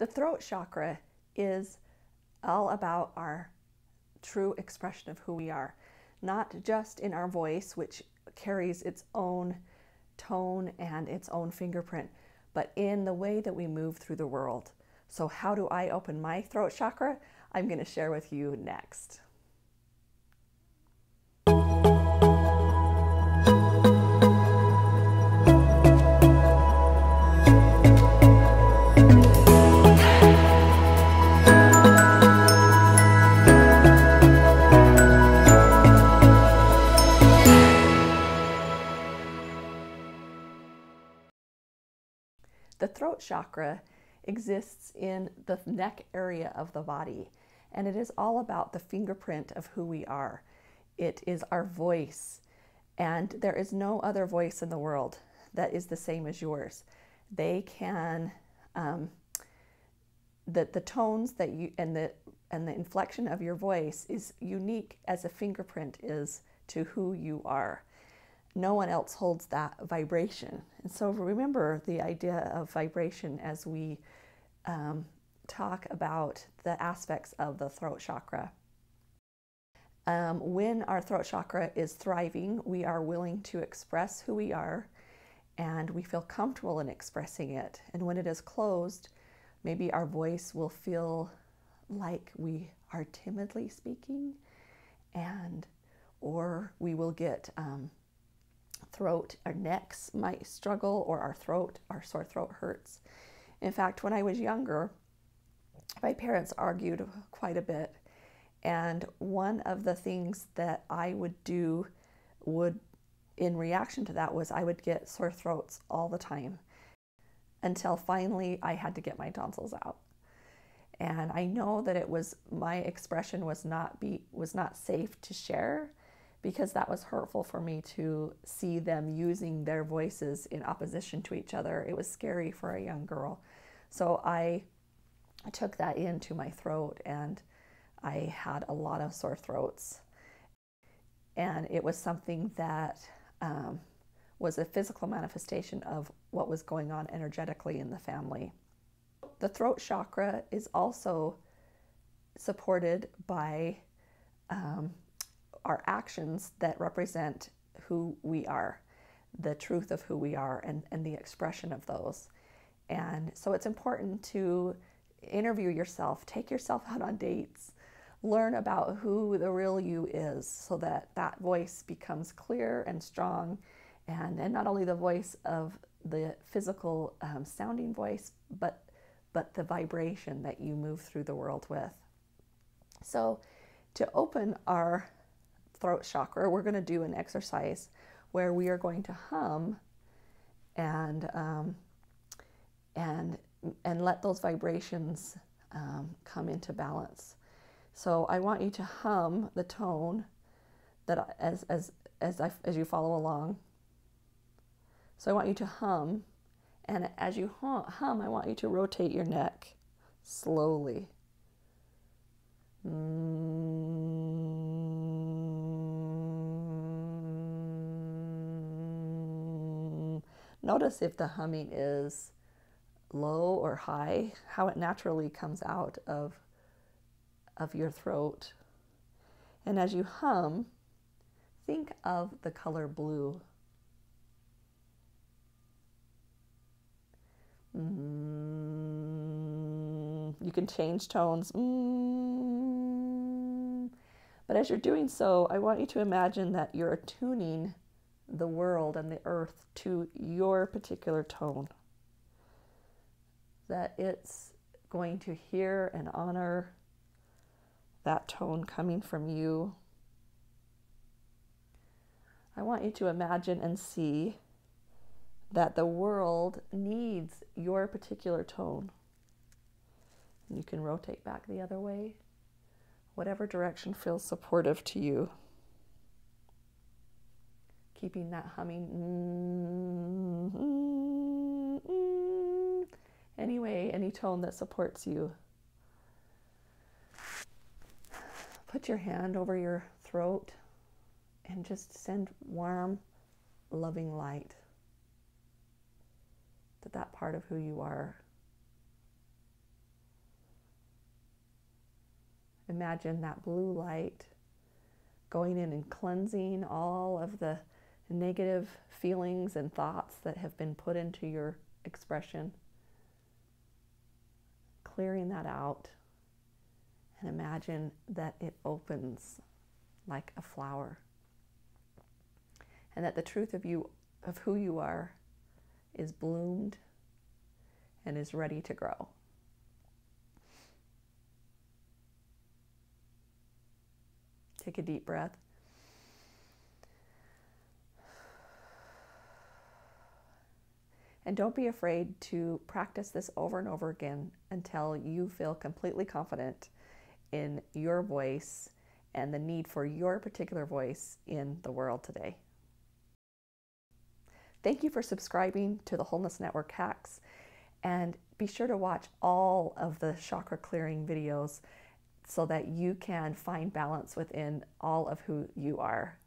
The throat chakra is all about our true expression of who we are, not just in our voice, which carries its own tone and its own fingerprint, but in the way that we move through the world. So how do I open my throat chakra? I'm going to share with you next. The throat chakra exists in the neck area of the body, and it is all about the fingerprint of who we are. It is our voice, and there is no other voice in the world that is the same as yours. They can, the tones that you and the inflection of your voice is unique as a fingerprint is to who you are. No one else holds that vibration. And so remember the idea of vibration as we talk about the aspects of the throat chakra. When our throat chakra is thriving, we are willing to express who we are, and we feel comfortable in expressing it. And when it is closed, maybe our voice will feel like we are timidly speaking, or we will get throat, our necks might struggle, or our sore throat hurts. In fact, when I was younger, my parents argued quite a bit, and one of the things that I would do in reaction to that was I would get sore throats all the time until finally I had to get my tonsils out. And I know that my expression was not safe to share, because that was hurtful for me to see them using their voices in opposition to each other. It was scary for a young girl. So I took that into my throat, and I had a lot of sore throats. And it was something that was a physical manifestation of what was going on energetically in the family. The throat chakra is also supported by our actions that represent who we are, the truth of who we are, and the expression of those. And so it's important to interview yourself, take yourself out on dates, learn about who the real you is, so that that voice becomes clear and strong, and not only the voice of the physical sounding voice, but the vibration that you move through the world with. So to open our throat chakra, we're going to do an exercise where we are going to hum and let those vibrations come into balance. So I want you to hum the tone that as you follow along. So I want you to hum, and as you hum, I want you to rotate your neck slowly. Notice if the humming is low or high, how it naturally comes out of your throat. And as you hum, think of the color blue. You can change tones. But as you're doing so, I want you to imagine that you're attuning the world and the earth to your particular tone. That it's going to hear and honor that tone coming from you. I want you to imagine and see that the world needs your particular tone. And you can rotate back the other way, whatever direction feels supportive to you. Keeping that humming. Anyway, any tone that supports you. Put your hand over your throat and just send warm, loving light to that part of who you are. imagine that blue light going in and cleansing all of the negative feelings and thoughts that have been put into your expression. Clearing that out, and imagine that it opens like a flower, and that the truth of you, of who you are, is bloomed and is ready to grow. Take a deep breath. And don't be afraid to practice this over and over again until you feel completely confident in your voice and the need for your particular voice in the world today. Thank you for subscribing to the Wholeness Network Hacks, and be sure to watch all of the chakra clearing videos so that you can find balance within all of who you are.